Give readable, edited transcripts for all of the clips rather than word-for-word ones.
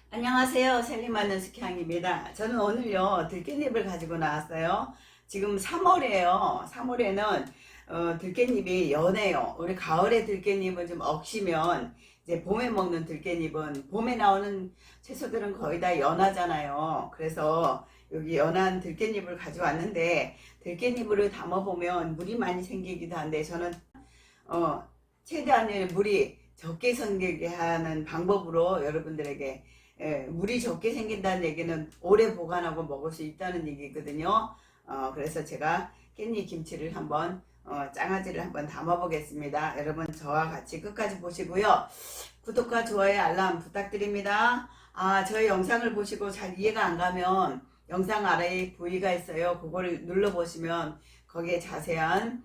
안녕하세요. 살림하는 숙향입니다. 저는 오늘요 들깻잎을 가지고 나왔어요. 지금 3월이에요. 3월에는 들깻잎이 연해요. 우리 가을에 들깻잎은 좀 억시면 이제 봄에 먹는 들깻잎은 봄에 나오는 채소들은 거의 다 연하잖아요. 그래서 여기 연한 들깻잎을 가져왔는데 들깻잎을 담아보면 물이 많이 생기기도 한데 저는 어, 최대한 물이 적게 생기게 하는 방법으로 여러분들에게 물이 적게 생긴다는 얘기는 오래 보관하고 먹을 수 있다는 얘기거든요. 그래서 제가 깻잎 김치를 한번 장아찌를 한번 담아 보겠습니다. 여러분 저와 같이 끝까지 보시고요. 구독과 좋아요 알람 부탁드립니다. 저희 영상을 보시고 잘 이해가 안 가면 영상 아래에 부위가 있어요. 그거를 눌러 보시면 거기에 자세한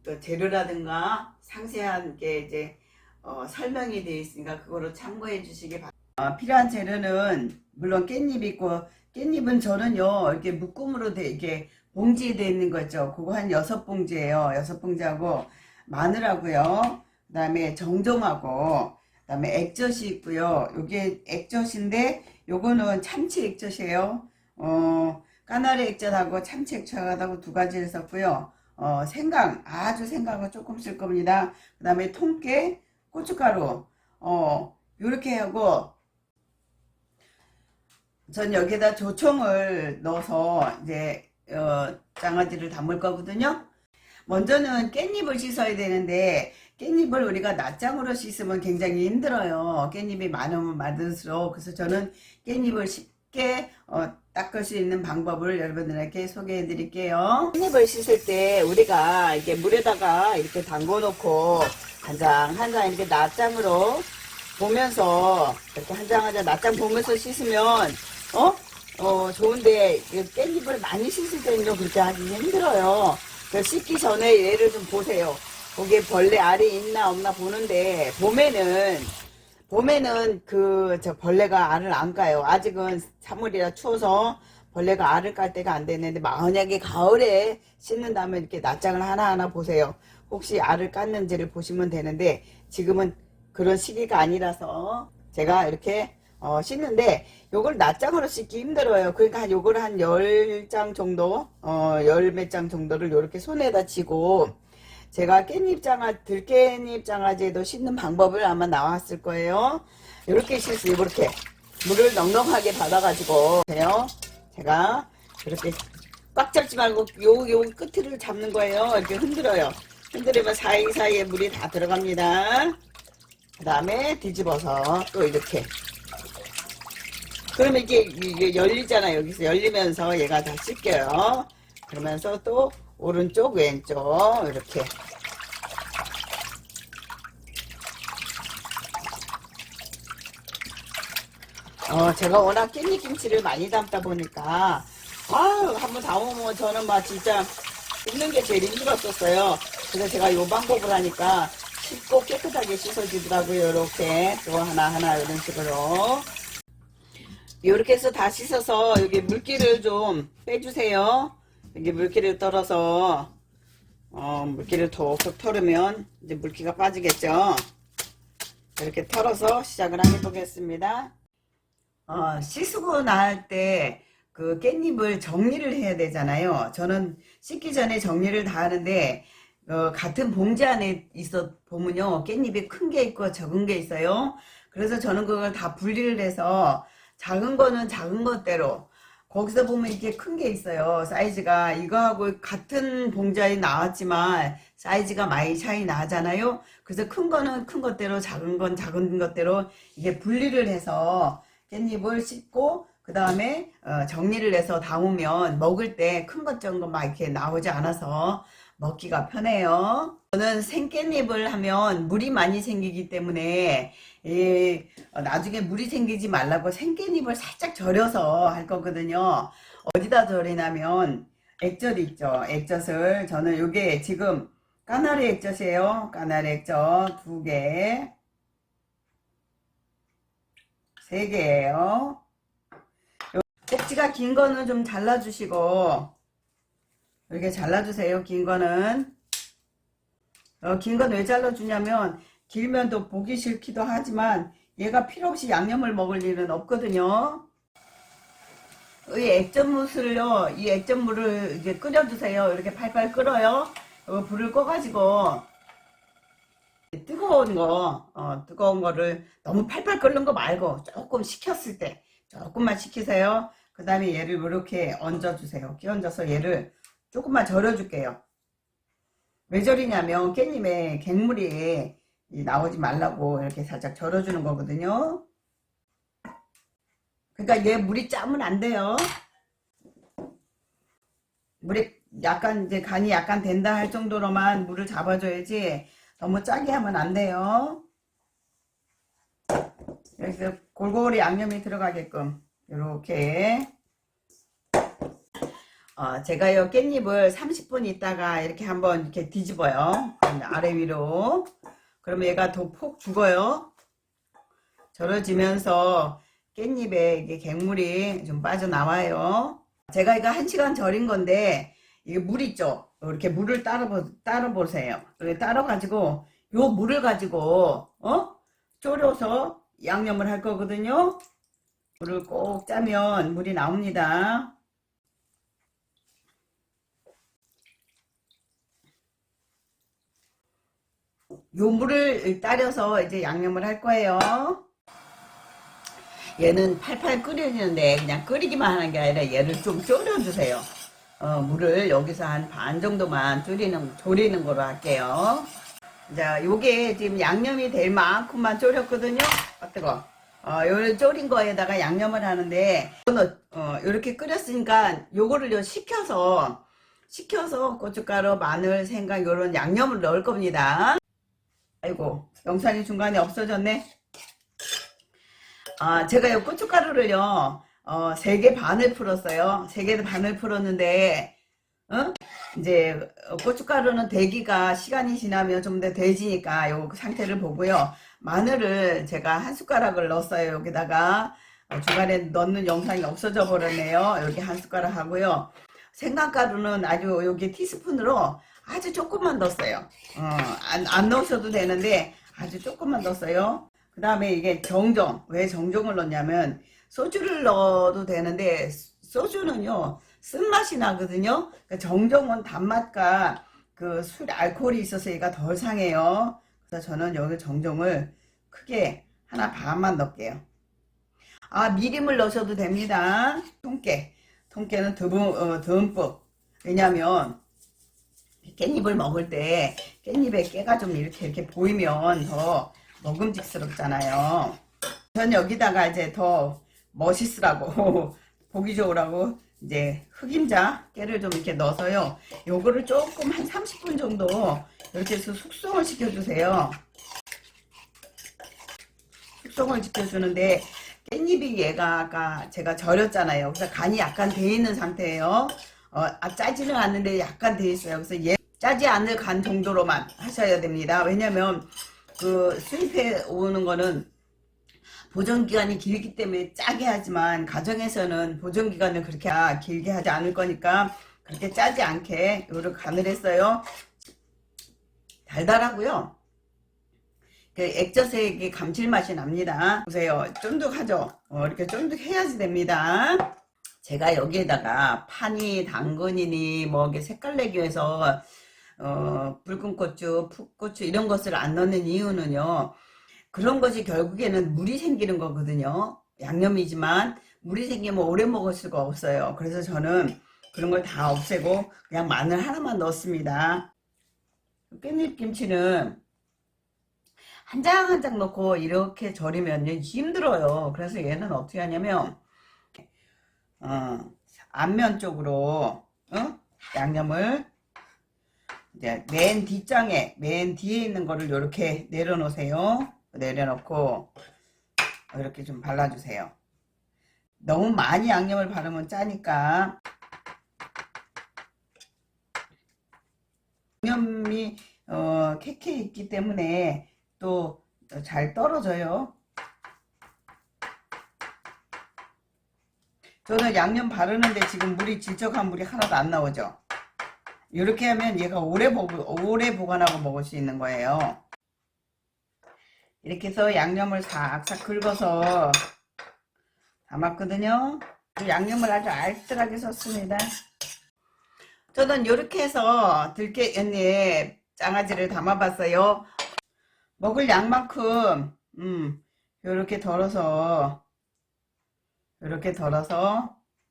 또 재료라든가 상세한 게 이제 설명이 되어 있으니까 그거로 참고해 주시기 바랍니다. 필요한 재료는 물론 깻잎 있고, 깻잎은 저는요 이렇게 묶음으로 이렇게 봉지에 되어 있는 거죠. 그거 한 6봉지예요. 6봉지하고 마늘하고요, 그 다음에 정종하고, 그 다음에 액젓이 있고요. 요게 액젓인데 요거는 참치 액젓이에요. 까나리 액젓하고 참치 액젓하고 두 가지를 썼고요. 생강, 아주 생강을 조금 쓸 겁니다. 그 다음에 통깨, 고춧가루, 요렇게 하고, 전 여기다 조청을 넣어서 이제 장아찌를 담을 거거든요. 먼저는 깻잎을 씻어야 되는데 깻잎을 우리가 낱장으로 씻으면 굉장히 힘들어요. 깻잎이 많으면 많을수록. 그래서 저는 깻잎을 쉽게 닦을 수 있는 방법을 여러분들에게 소개해 드릴게요. 깻잎을 씻을 때 우리가 이렇게 물에다가 이렇게 담궈 놓고 한 장 한 장 이렇게 낱장으로 보면서 이렇게 한 장 한 장 낱장 보면서 씻으면 좋은데 깻잎을 많이 씻을 때는 그렇게 하기 힘들어요. 씻기 전에 얘를 좀 보세요. 거기에 벌레 알이 있나 없나 보는데 봄에는 저 벌레가 알을 안 까요. 아직은 3월이라 추워서 벌레가 알을 깔 때가 안 됐는데 만약에 가을에 씻는다면 이렇게 낱장을 하나하나 보세요. 혹시 알을 깠는지를 보시면 되는데 지금은 그런 시기가 아니라서 제가 이렇게 씻는데 요걸 낱장으로 씻기 힘들어요. 그러니까 요걸 한 10장 정도 열 몇 장 정도를 요렇게 손에다 쥐고, 제가 들깻잎 장아찌에도 씻는 방법을 아마 나왔을 거예요. 요렇게 씻어요. 이렇게 물을 넉넉하게 받아가지고 해요. 제가 이렇게 꽉 잡지 말고 요 끝을 잡는 거예요. 이렇게 흔들어요. 흔들으면 사이사이에 물이 다 들어갑니다. 그 다음에 뒤집어서 또 이렇게, 그러면 이게 열리잖아요. 여기서 열리면서 얘가 다 씻겨요. 그러면서 또 오른쪽 왼쪽 이렇게 제가 워낙 깻잎 김치를 많이 담다 보니까 한번 담으면 저는 막 진짜 굽는 게 제일 힘들었었어요. 그래서 제가 요 방법을 하니까 쉽고 깨끗하게 씻어지더라고요. 이렇게 또 하나하나 이런 식으로 이렇게 해서 다 씻어서 여기 물기를 좀 빼주세요. 여기 물기를 떨어서 물기를 톡톡 털으면 이제 물기가 빠지겠죠. 이렇게 털어서 시작을 해보겠습니다. 씻고 나할 때 그 깻잎을 정리를 해야 되잖아요. 저는 씻기 전에 정리를 다 하는데 같은 봉지 안에 보면요 깻잎이 큰 게 있고 적은 게 있어요. 그래서 저는 그걸 다 분리를 해서 작은 거는 작은 것대로, 거기서 보면 이렇게 큰 게 있어요. 사이즈가 이거하고 같은 봉지에 나왔지만 사이즈가 많이 차이 나잖아요. 그래서 큰 거는 큰 것대로, 작은 건 작은 것대로 이게 분리를 해서 깻잎을 씻고 그 다음에 정리를 해서 담으면 먹을 때 큰 것 적은 거 막 이렇게 나오지 않아서 먹기가 편해요. 저는 생깻잎을 하면 물이 많이 생기기 때문에 나중에 물이 생기지 말라고 생깻잎을 살짝 절여서 할 거거든요. 어디다 절이냐면 액젓 있죠. 액젓을 저는 요게 지금 까나리 액젓이에요. 까나리 액젓 2개, 3개예요. 꼭지가 긴 거는 좀 잘라주시고, 이렇게 잘라주세요. 긴 거는. 긴 건 왜 잘라주냐면 길면 또 보기 싫기도 하지만 얘가 필요 없이 양념을 먹을 일은 없거든요. 이 액젓물을요, 이 액젓물을 이제 끓여주세요. 이렇게 팔팔 끓어요. 불을 꺼가지고 뜨거운 거를 너무 팔팔 끓는 거 말고 조금 식혔을 때 조금만 식히세요. 그 다음에 얘를 이렇게 얹어주세요. 끼얹어서 얘를 조금만 절여줄게요. 왜 절이냐면 깻잎에 갱물이 나오지 말라고 이렇게 살짝 절여주는 거거든요. 그러니까 얘 물이 짜면 안 돼요. 물이 약간 이제 간이 약간 된다 할 정도로만 물을 잡아줘야지 너무 짜게 하면 안 돼요. 그래서 골고루 양념이 들어가게끔 이렇게 제가 요 깻잎을 30분 있다가 이렇게 한번 이렇게 뒤집어요. 아래 위로. 그러면 얘가 더 푹 죽어요. 절여지면서 깻잎에 이게 갱물이 좀 빠져나와요. 제가 이거 1시간 절인 건데 이게 물 있죠? 이렇게 물을 따라 보세요. 이렇게 따라 가지고 요 물을 가지고 졸여서 양념을 할 거거든요. 물을 꼭 짜면 물이 나옵니다. 요 물을 따려서 이제 양념을 할 거예요. 얘는 팔팔 끓이는데 그냥 끓이기만 하는 게 아니라 얘를 좀 졸여주세요. 물을 여기서 한 반 정도만 졸이는 거로 할게요. 자, 요게 지금 양념이 될 만큼만 졸였거든요. 뜨거. 요 졸인 거에다가 양념을 하는데, 요렇게 끓였으니까 요거를 식혀서 고춧가루, 마늘, 생강 요런 양념을 넣을 겁니다. 아이고, 영상이 중간에 없어졌네. 제가 요 고춧가루를요, 3개 반을 풀었어요. 3개 반을 풀었는데, 이제 고춧가루는 대기가 시간이 지나면 좀 더 돼지니까 요 상태를 보고요. 마늘을 제가 한 숟가락을 넣었어요. 여기다가 중간에 넣는 영상이 없어져 버렸네요. 여기 한 숟가락 하고요. 생강가루는 아주 여기 티스푼으로 아주 조금만 넣었어요. 안 넣으셔도 되는데 아주 조금만 넣었어요. 그 다음에 이게 정종. 왜 정종을 넣냐면 소주를 넣어도 되는데 소주는요 쓴맛이 나거든요. 그러니까 정종은 단맛과 그 술 알코올이 있어서 얘가 덜 상해요. 그래서 저는 여기 정종을 크게 하나 반만 넣을게요. 미림을 넣으셔도 됩니다. 통깨는 듬뿍. 왜냐면 깻잎을 먹을 때 깻잎에 깨가 좀 이렇게 보이면 더 먹음직스럽잖아요. 전 여기다가 이제 더 멋있으라고 보기 좋으라고 이제 흑임자 깨를 좀 이렇게 넣어서요. 요거를 조금 한 30분 정도 이렇게 해서 숙성을 시켜주세요. 숙성을 시켜주는데 깻잎이 얘가 아까 제가 절였잖아요. 그래서 간이 약간 돼 있는 상태예요. 짜지는 않는데 약간 돼 있어요. 그래서 얘 짜지 않을 간 정도로만 하셔야 됩니다. 왜냐면 그 수입해 오는 거는 보존기간이 길기 때문에 짜게 하지만 가정에서는 보존기간을 그렇게 길게 하지 않을 거니까 그렇게 짜지 않게 요렇게 간을 했어요. 달달하고요. 그 액젓의 감칠맛이 납니다. 보세요. 쫀득하죠? 이렇게 쫀득해야지 됩니다. 제가 여기에다가 파니, 당근이니 뭐 이게 색깔 내기 위해서 붉은 고추, 풋고추 이런 것을 안 넣는 이유는요. 그런 것이 결국에는 물이 생기는 거거든요. 양념이지만 물이 생기면 오래 먹을 수가 없어요. 그래서 저는 그런 걸 다 없애고 그냥 마늘 하나만 넣습니다. 깻잎 김치는 한 장 한 장 넣고 이렇게 절이면 힘들어요. 그래서 얘는 어떻게 하냐면 앞면 쪽으로 양념을 이제 맨 뒷장에 맨 뒤에 있는 거를 이렇게 내려놓으세요. 내려놓고 이렇게 좀 발라주세요. 너무 많이 양념을 바르면 짜니까 양념이 캐캐 있기 때문에 또 잘 떨어져요. 저는 양념 바르는데 지금 질적한 물이 하나도 안 나오죠. 이렇게 하면 얘가 오래 보관하고 먹을 수 있는 거예요. 이렇게 해서 양념을 싹싹 긁어서 담았거든요. 양념을 아주 알뜰하게 썼습니다. 저는 이렇게 해서 들깨잎 장아찌를 담아봤어요. 먹을 양만큼 이렇게 덜어서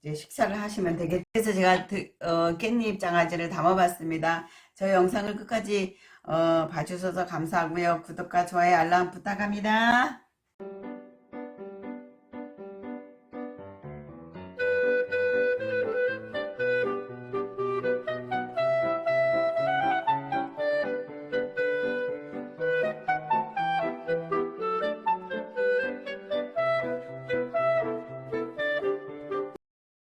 이제 식사를 하시면 되겠죠. 그래서 제가 깻잎 장아찌를 담아봤습니다. 저 영상을 끝까지 봐주셔서 감사하고요. 구독과 좋아요 알람 부탁합니다.